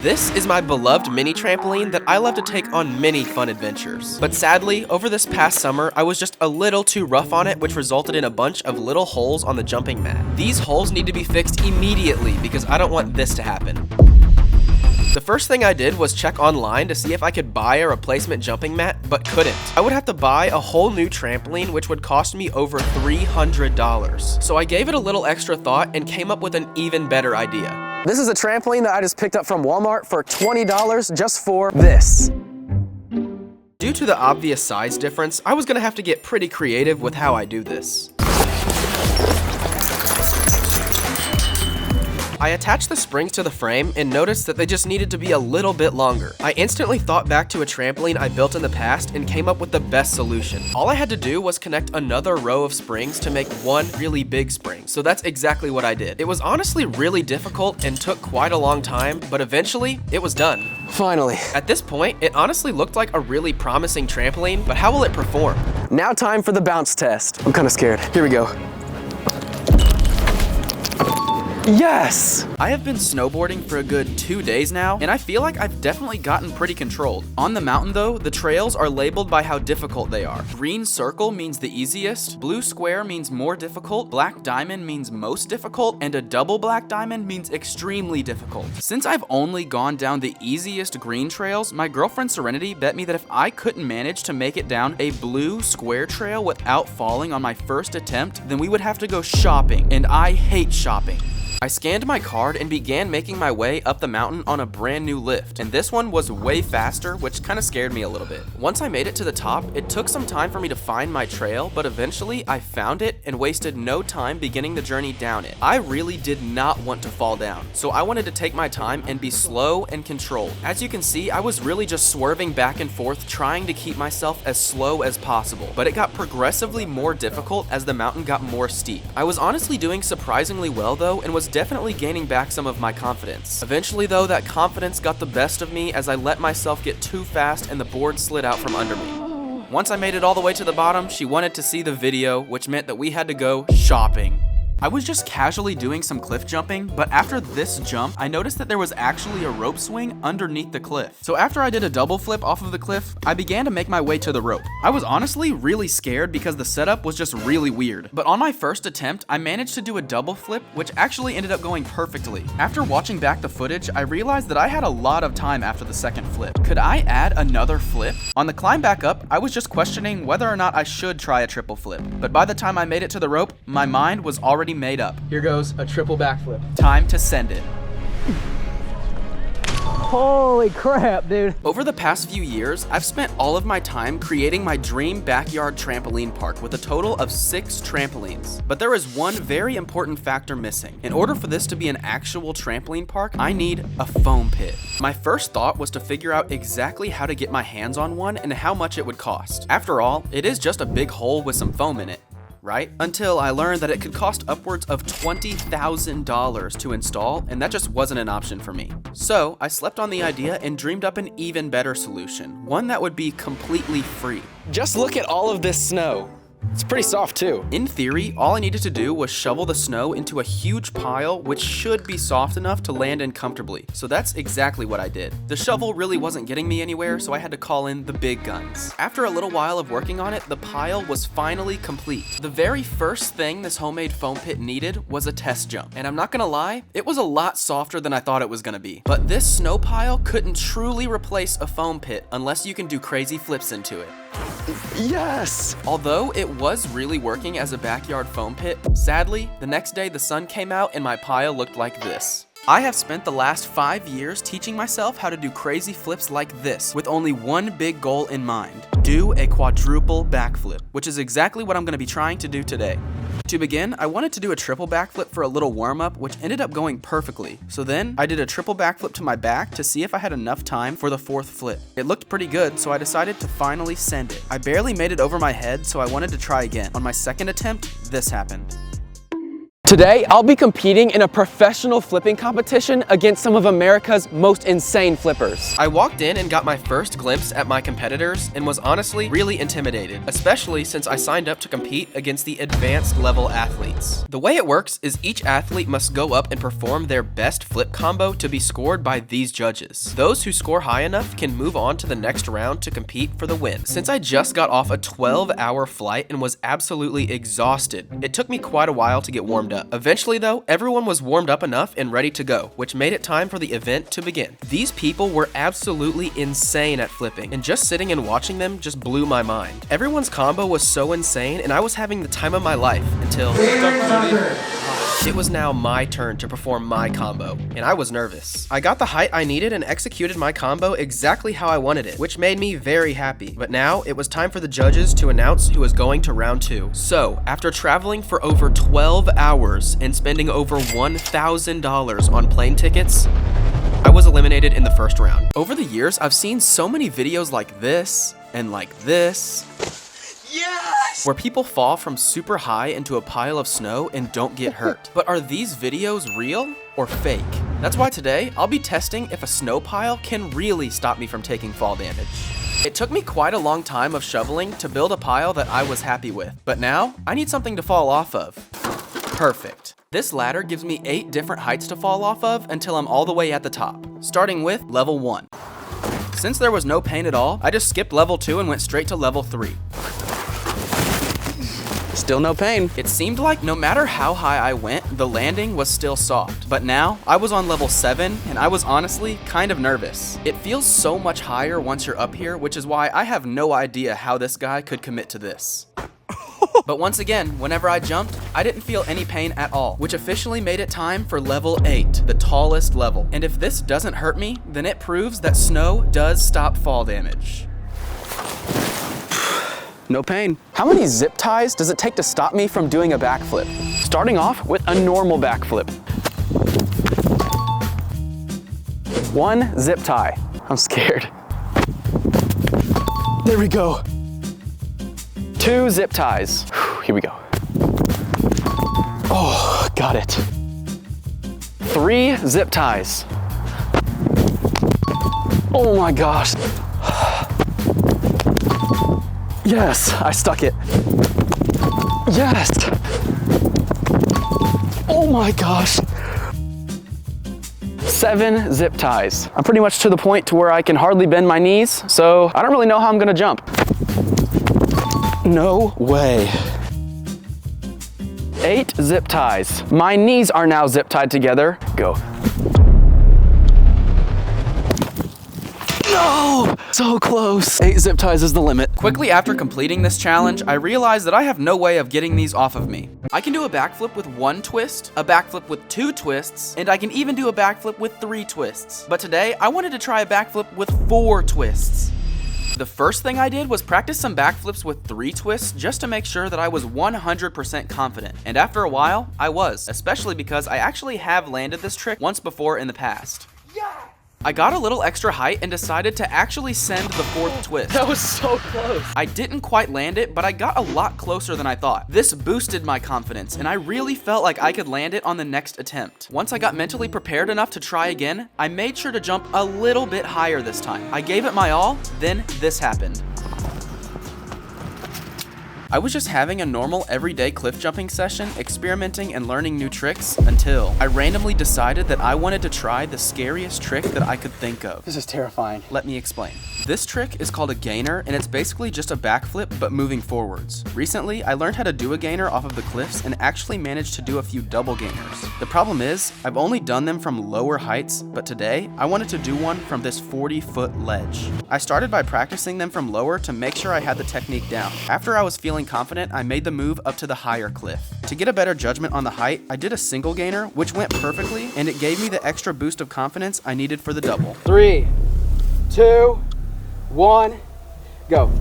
This is my beloved mini trampoline that I love to take on many fun adventures. But sadly, over this past summer, I was just a little too rough on it, which resulted in a bunch of little holes on the jumping mat. These holes need to be fixed immediately because I don't want this to happen. The first thing I did was check online to see if I could buy a replacement jumping mat, but couldn't. I would have to buy a whole new trampoline, which would cost me over $300. So I gave it a little extra thought and came up with an even better idea. This is a trampoline that I just picked up from Walmart for $20 just for this. Due to the obvious size difference, I was gonna have to get pretty creative with how I do this. I attached the springs to the frame and noticed that they just needed to be a little bit longer. I instantly thought back to a trampoline I built in the past and came up with the best solution. All I had to do was connect another row of springs to make one really big spring. So that's exactly what I did. It was honestly really difficult and took quite a long time, but eventually it was done. Finally. At this point, it honestly looked like a really promising trampoline, but how will it perform? Now time for the bounce test. I'm kind of scared. Here we go. Yes! I have been snowboarding for a good 2 days now, and I feel like I've definitely gotten pretty controlled. On the mountain though, the trails are labeled by how difficult they are. Green circle means the easiest, blue square means more difficult, black diamond means most difficult, and a double black diamond means extremely difficult. Since I've only gone down the easiest green trails, my girlfriend Serenity bet me that if I couldn't manage to make it down a blue square trail without falling on my first attempt, then we would have to go shopping, and I hate shopping. I scanned my card and began making my way up the mountain on a brand new lift, and this one was way faster, which kind of scared me a little bit. Once I made it to the top, it took some time for me to find my trail, but eventually I found it and wasted no time beginning the journey down it. I really did not want to fall down, so I wanted to take my time and be slow and controlled. As you can see, I was really just swerving back and forth trying to keep myself as slow as possible, but it got progressively more difficult as the mountain got more steep. I was honestly doing surprisingly well though, and was definitely gaining back some of my confidence. Eventually though, that confidence got the best of me as I let myself get too fast and the board slid out from under me. Once I made it all the way to the bottom, she wanted to see the video, which meant that we had to go shopping. I was just casually doing some cliff jumping, but after this jump, I noticed that there was actually a rope swing underneath the cliff. So after I did a double flip off of the cliff, I began to make my way to the rope. I was honestly really scared because the setup was just really weird. But on my first attempt, I managed to do a double flip, which actually ended up going perfectly. After watching back the footage, I realized that I had a lot of time after the second flip. Could I add another flip? On the climb back up, I was just questioning whether or not I should try a triple flip. But by the time I made it to the rope, my mind was already made up. Here goes a triple backflip. Time to send it. Holy crap, dude. Over the past few years, I've spent all of my time creating my dream backyard trampoline park with a total of 6 trampolines. But there is one very important factor missing. In order for this to be an actual trampoline park, I need a foam pit. My first thought was to figure out exactly how to get my hands on one and how much it would cost. After all, it is just a big hole with some foam in it, right? Until I learned that it could cost upwards of $20,000 to install, and that just wasn't an option for me. So I slept on the idea and dreamed up an even better solution, one that would be completely free. Just look at all of this snow. It's pretty soft too. In theory, all I needed to do was shovel the snow into a huge pile, which should be soft enough to land in comfortably. So that's exactly what I did. The shovel really wasn't getting me anywhere, so I had to call in the big guns. After a little while of working on it, the pile was finally complete. The very first thing this homemade foam pit needed was a test jump. And I'm not gonna lie, it was a lot softer than I thought it was gonna be. But this snow pile couldn't truly replace a foam pit unless you can do crazy flips into it. Yes! Although it was really working as a backyard foam pit, sadly, the next day the sun came out and my pile looked like this. I have spent the last 5 years teaching myself how to do crazy flips like this with only one big goal in mind: do a quadruple backflip, which is exactly what I'm going to be trying to do today. To begin, I wanted to do a triple backflip for a little warm-up, which ended up going perfectly. So then, I did a triple backflip to my back to see if I had enough time for the 4th flip. It looked pretty good, so I decided to finally send it. I barely made it over my head, so I wanted to try again. On my second attempt, this happened. Today, I'll be competing in a professional flipping competition against some of America's most insane flippers. I walked in and got my first glimpse at my competitors and was honestly really intimidated, especially since I signed up to compete against the advanced level athletes. The way it works is each athlete must go up and perform their best flip combo to be scored by these judges. Those who score high enough can move on to the next round to compete for the win. Since I just got off a 12-hour flight and was absolutely exhausted, it took me quite a while to get warmed up. Eventually though, everyone was warmed up enough and ready to go, which made it time for the event to begin. These people were absolutely insane at flipping, and just sitting and watching them just blew my mind. Everyone's combo was so insane, and I was having the time of my life until it was now my turn to perform my combo, and I was nervous. I got the height I needed and executed my combo exactly how I wanted it, which made me very happy. But now, it was time for the judges to announce who was going to round 2. So, after traveling for over 12 hours and spending over $1,000 on plane tickets, I was eliminated in the first round. Over the years, I've seen so many videos like this, and like this, where people fall from super high into a pile of snow and don't get hurt. But are these videos real or fake? That's why today, I'll be testing if a snow pile can really stop me from taking fall damage. It took me quite a long time of shoveling to build a pile that I was happy with, but now, I need something to fall off of. Perfect. This ladder gives me 8 different heights to fall off of until I'm all the way at the top, starting with level 1. Since there was no pain at all, I just skipped level 2 and went straight to level 3. Still no pain. It seemed like no matter how high I went, the landing was still soft. But now, I was on level 7, and I was honestly kind of nervous. It feels so much higher once you're up here, which is why I have no idea how this guy could commit to this. But once again, whenever I jumped, I didn't feel any pain at all, which officially made it time for level 8, the tallest level. And if this doesn't hurt me, then it proves that snow does stop fall damage. No pain. How many zip ties does it take to stop me from doing a backflip? Starting off with a normal backflip. 1 zip tie. I'm scared. There we go. 2 zip ties. Here we go. Oh, got it. 3 zip ties. Oh my gosh. Yes, I stuck it. Yes. Oh my gosh. 7 zip ties. I'm pretty much to the point to where I can hardly bend my knees, so I don't really know how I'm gonna jump. No way. 8 zip ties. My knees are now zip tied together. Go. No! So close. 8 zip ties is the limit. Quickly after completing this challenge, I realized that I have no way of getting these off of me. I can do a backflip with 1 twist, a backflip with 2 twists, and I can even do a backflip with 3 twists. But today, I wanted to try a backflip with 4 twists. The first thing I did was practice some backflips with 3 twists just to make sure that I was 100% confident. And after a while, I was, especially because I actually have landed this trick once before in the past. I got a little extra height and decided to actually send the 4th twist. That was so close. I didn't quite land it, but I got a lot closer than I thought. This boosted my confidence, and I really felt like I could land it on the next attempt. Once I got mentally prepared enough to try again, I made sure to jump a little bit higher this time. I gave it my all, then this happened. I was just having a normal everyday cliff jumping session, experimenting and learning new tricks, until I randomly decided that I wanted to try the scariest trick that I could think of. This is terrifying. Let me explain. This trick is called a gainer, and it's basically just a backflip but moving forwards. Recently, I learned how to do a gainer off of the cliffs and actually managed to do a few double gainers. The problem is, I've only done them from lower heights, but today, I wanted to do one from this 40-foot ledge. I started by practicing them from lower to make sure I had the technique down. After I was feeling confident, I made the move up to the higher cliff. To get a better judgment on the height, I did a single gainer, which went perfectly, and it gave me the extra boost of confidence I needed for the double. 3, 2, 1, go.